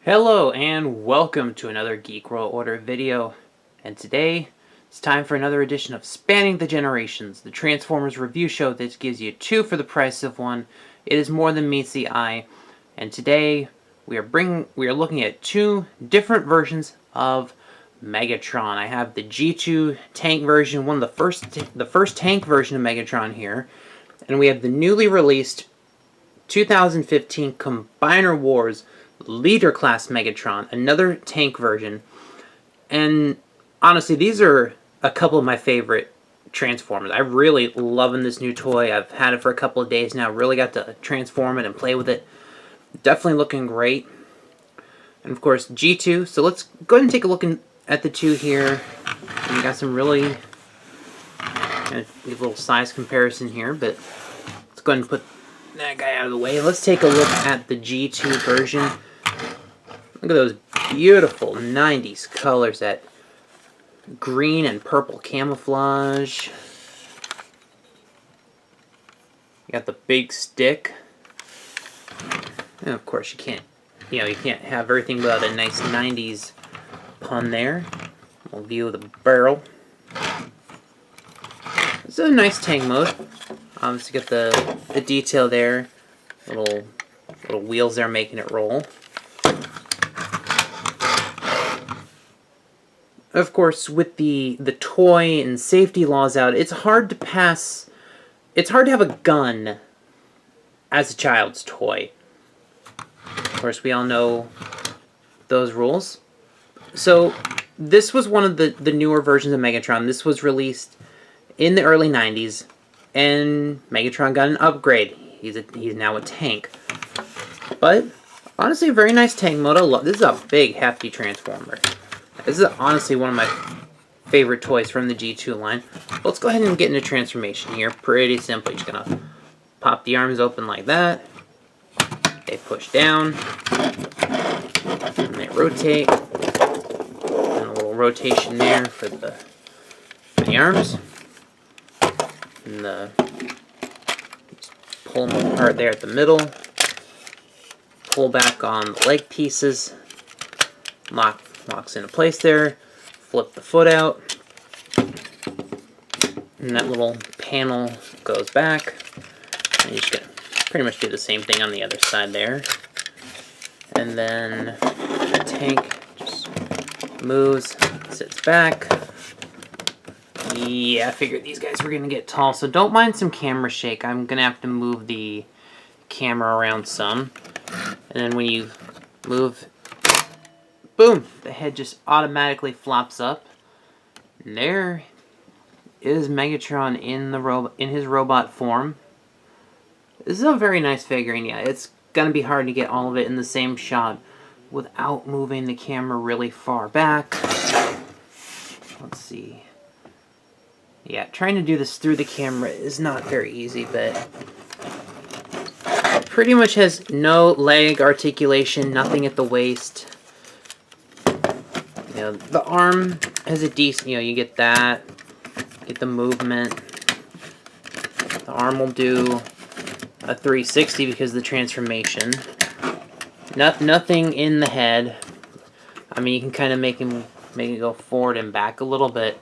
Hello and welcome to another Geek World Order video, and today it's time for another edition of Spanning the Generations, the Transformers review show that gives you two for the price of one. It is more than meets the eye, and today we are looking at two different versions of Megatron. I have the G2 tank version, the first tank version of Megatron here, and we have the newly released 2015 Combiner Wars Leader Class Megatron, another tank version. And honestly, these are a couple of my favorite Transformers. I'm really loving this new toy. I've had it for a couple of days now. Really got to transform it and play with it. Definitely looking great. And of course, G2. So let's go ahead and take a look at the two here. And we got some really give a little size comparison here, but let's go ahead and put that guy out of the way. Let's take a look at the G2 version. Look at those beautiful 90s colors, that green and purple camouflage. You got the big stick. And of course you can't have everything without a nice 90s pun there. We'll view the barrel. This is a nice tank mode. Obviously got the detail there. Little wheels there making it roll. Of course, with the toy and safety laws out, it's hard to have a gun as a child's toy. Of course, we all know those rules. So, this was one of the newer versions of Megatron. This was released in the early 90s, and Megatron got an upgrade. He's now a tank. But, honestly, a very nice tank mode. This is a big, hefty Transformer. This is honestly one of my favorite toys from the G2 line. Let's go ahead and get into transformation here. Pretty simple. You're just going to pop the arms open like that. They push down. And they rotate. And a little rotation there for the arms. And just pull them apart there at the middle. Pull back on the leg pieces. Locks into place there. Flip the foot out. And that little panel goes back. And you're just going to pretty much do the same thing on the other side there. And then the tank just moves, sits back. Yeah, I figured these guys were going to get tall, so don't mind some camera shake. I'm going to have to move the camera around some. And then when you move, boom, the head just automatically flops up. And there is Megatron in his robot form. This is a very nice figurine. Yeah, it's going to be hard to get all of it in the same shot without moving the camera really far back. Let's see. Yeah, trying to do this through the camera is not very easy, but it pretty much has no leg articulation, nothing at the waist. You know, the arm has a decent, you get that, get the movement. The arm will do a 360 because of the transformation. Nothing in the head. I mean, you can kind of make it go forward and back a little bit.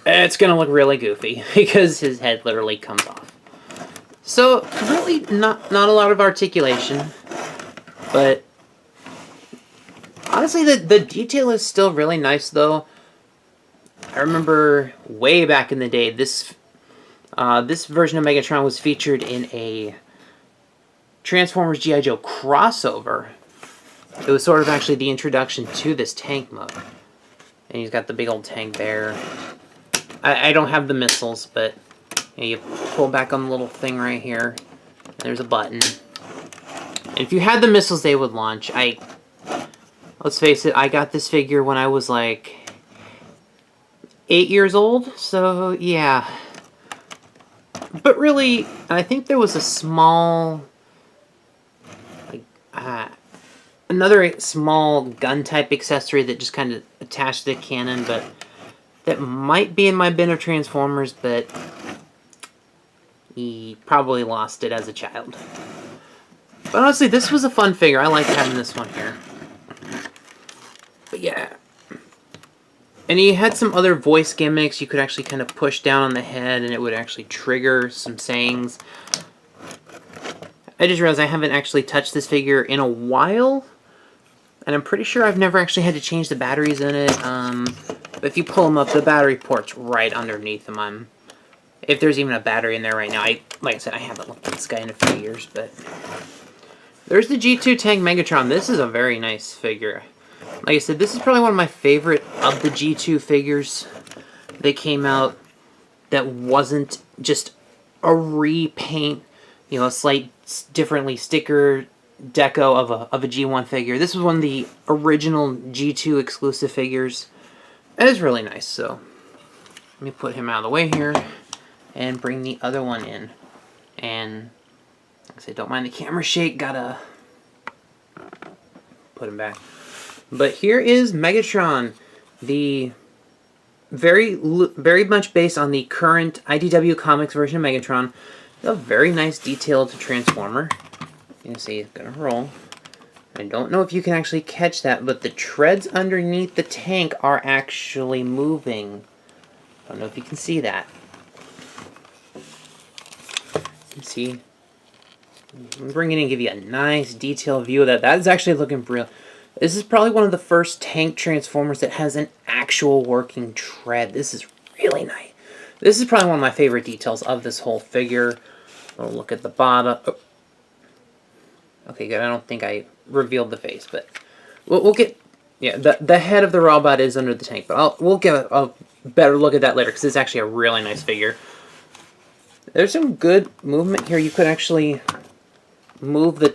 It's going to look really goofy because his head literally comes off. So, really not a lot of articulation, but honestly, the detail is still really nice, though. I remember way back in the day, this version of Megatron was featured in a Transformers G.I. Joe crossover. It was sort of actually the introduction to this tank mode. And he's got the big old tank there. I don't have the missiles, but you pull back on the little thing right here. There's a button. And if you had the missiles, they would launch. Let's face it, I got this figure when I was like 8 years old, so yeah. But really, I think there was a small, another small gun type accessory that just kind of attached to the cannon, but that might be in my bin of Transformers, but he probably lost it as a child. But honestly, this was a fun figure. I like having this one here. But yeah. And he had some other voice gimmicks. You could actually kind of push down on the head and it would actually trigger some sayings. I just realized I haven't actually touched this figure in a while. And I'm pretty sure I've never actually had to change the batteries in it. But if you pull them up, the battery port's right underneath them. If there's even a battery in there right now. Like I said, I haven't looked at this guy in a few years. But there's the G2 Tank Megatron. This is a very nice figure. Like I said, this is probably one of my favorite of the G2 figures that came out that wasn't just a repaint, you know, a slight differently sticker deco of a G1 figure. This was one of the original G2 exclusive figures. And it's really nice, so let me put him out of the way here and bring the other one in. And like I said, don't mind the camera shake, gotta put him back. But here is Megatron, the very much based on the current IDW Comics version of Megatron. A very nice detailed transformer. You can see it's gonna roll. I don't know if you can actually catch that, but the treads underneath the tank are actually moving. I don't know if you can see that. You can see. I'm bringing it in and give you a nice detailed view of that. That is actually looking real. This is probably one of the first tank transformers that has an actual working tread. This is really nice. This is probably one of my favorite details of this whole figure. We'll look at the bottom. Oh. Okay, good. I don't think I revealed the face, but we'll get... Yeah, the head of the robot is under the tank, but we'll get a better look at that later, because it's actually a really nice figure. There's some good movement here. You could actually move the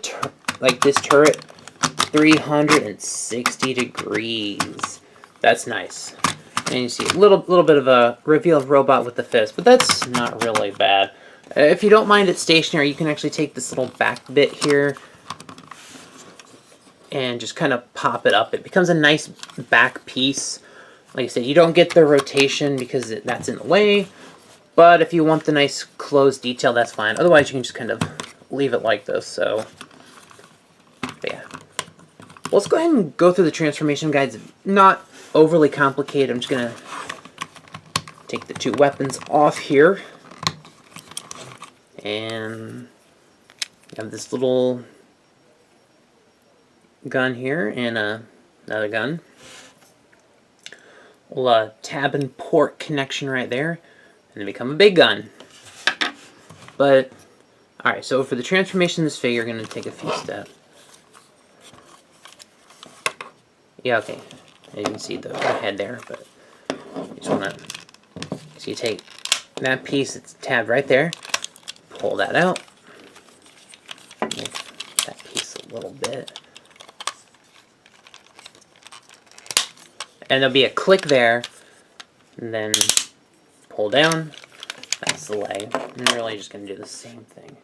like this turret 360 degrees. That's nice. And you see a little bit of a revealed robot with the fist, but that's not really bad. If you don't mind it stationary, you can actually take this little back bit here and just kind of pop it up. It becomes a nice back piece. Like I said, you don't get the rotation because that's in the way, but if you want the nice closed detail, that's fine. Otherwise, you can just kind of leave it like this. So, yeah. Let's go ahead and go through the transformation guides. Not overly complicated. I'm just going to take the two weapons off here. And you have this little gun here and another gun. Little tab and port connection right there. And they become a big gun. But, alright, so for the transformation of this figure, I'm going to take a few steps. Yeah, okay. As you can see the head there, but you just want to... So you take that piece that's tabbed right there, pull that out, move that piece a little bit, and there'll be a click there, and then pull down, that's the leg. I'm really just going to do the same thing.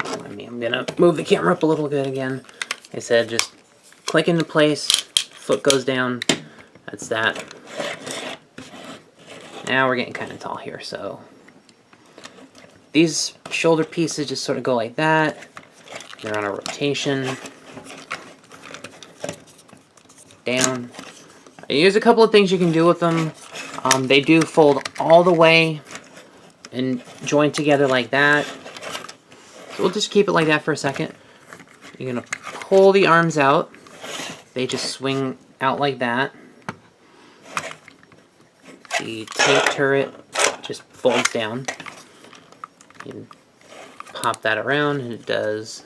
I mean, I'm going to move the camera up a little bit again. Like I said, just click into place, foot goes down, that's that. Now we're getting kind of tall here, so these shoulder pieces just sort of go like that. They're on a rotation. Down. Here's a couple of things you can do with them. They do fold all the way and join together like that. So we'll just keep it like that for a second. You're going to pull the arms out. They just swing out like that. The tank turret just folds down. You can pop that around and it does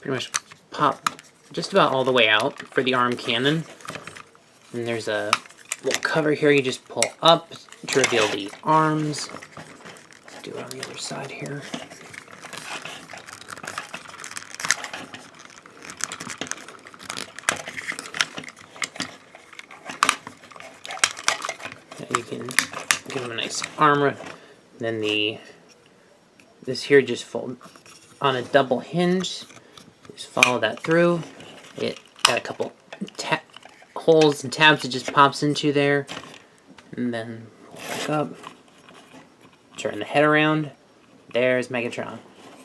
pretty much pop just about all the way out for the arm cannon. And there's a little cover here you just pull up to reveal the arms. Let's do it on the other side here. You can give them a nice armor. Then this here just fold on a double hinge. Just follow that through. It got a couple holes and tabs it just pops into there. And then pull back up. Turn the head around. There's Megatron.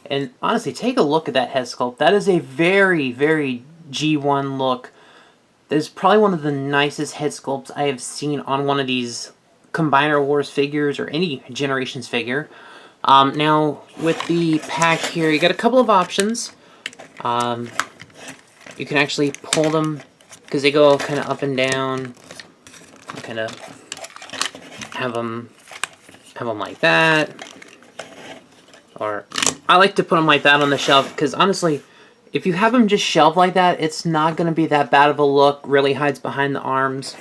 And honestly, take a look at that head sculpt. That is a very, very G1 look. That is probably one of the nicest head sculpts I have seen on one of these Combiner Wars figures or any Generations figure. Now, with the pack here, you got a couple of options. You can actually pull them because they go kind of up and down. Kind of have them like that. Or I like to put them like that on the shelf because honestly, if you have them just shelved like that, it's not going to be that bad of a look. Really hides behind the arms.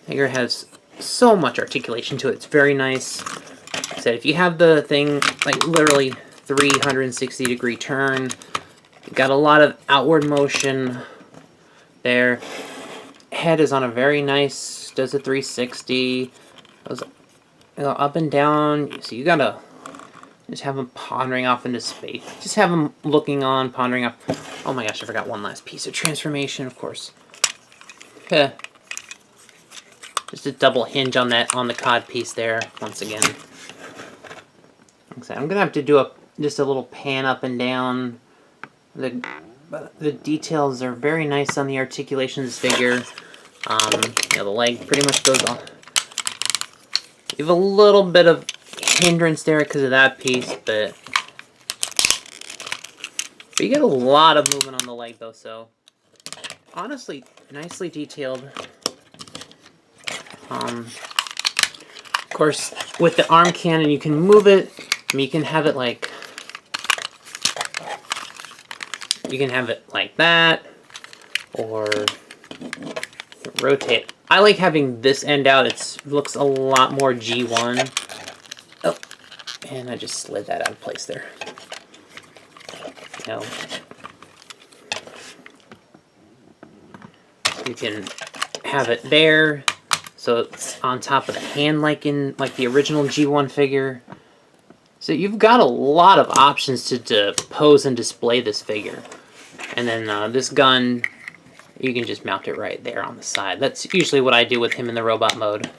Figure has so much articulation to it. It's very nice. Like I said, if you have the thing like literally 360-degree turn, you got a lot of outward motion there. Head is on a very nice, does a 360, goes up and down. So you gotta just have them pondering off into space. Just have them looking on, pondering off. Oh my gosh, I forgot one last piece of transformation, of course. Just a double hinge on that, on the cod piece there, once again. Like I said, I'm gonna have to do just a little pan up and down. The details are very nice on the articulation of this figure. The leg pretty much goes on. You have a little bit of hindrance there because of that piece, but you get a lot of movement on the leg though, so honestly, nicely detailed. Of course, with the arm cannon, you can move it. I mean, you can have it like that, or rotate. I like having this end out. It looks a lot more G1. Oh, and I just slid that out of place there. You can have it there, so it's on top of the hand like in the original G1 figure. So you've got a lot of options to pose and display this figure. And then this gun, you can just mount it right there on the side. That's usually what I do with him in the robot mode.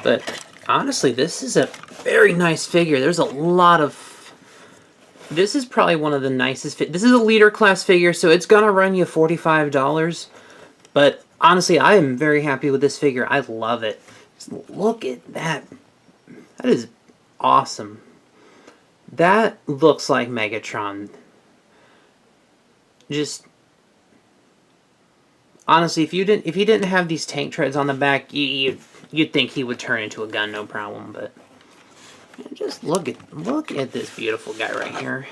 But honestly, this is a very nice figure. There's a lot of... This is probably one of the nicest... This is a leader class figure, so it's going to run you $45. But honestly, I am very happy with this figure. I love it. Just look at that. That is awesome. That looks like Megatron. Just honestly, if he didn't have these tank treads on the back, you'd think he would turn into a gun, no problem. But just look at this beautiful guy right here.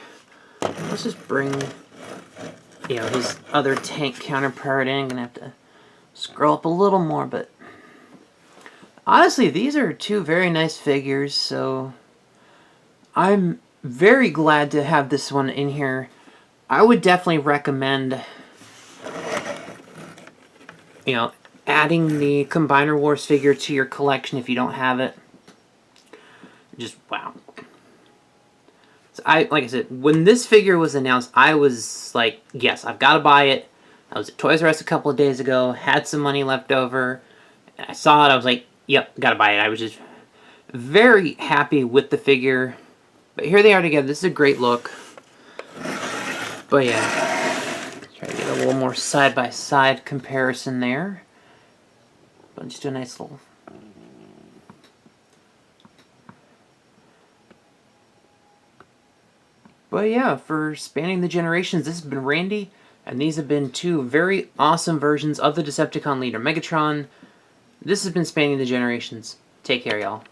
Let's just bring his other tank counterpart in. I'm gonna have to scroll up a little more, but honestly, these are two very nice figures. So I'm very glad to have this one in here. I would definitely recommend, adding the Combiner Wars figure to your collection if you don't have it. Just, wow. So like I said, when this figure was announced, I was like, yes, I've got to buy it. I was at Toys R Us a couple of days ago, had some money left over, and I saw it, I was like, yep, got to buy it. I was just very happy with the figure. But here they are together. This is a great look. But yeah, let's try to get a little more side-by-side comparison there. But just do a nice little... But yeah, for spanning the generations, this has been Randy, and these have been two very awesome versions of the Decepticon leader Megatron. This has been Spanning the Generations. Take care, y'all.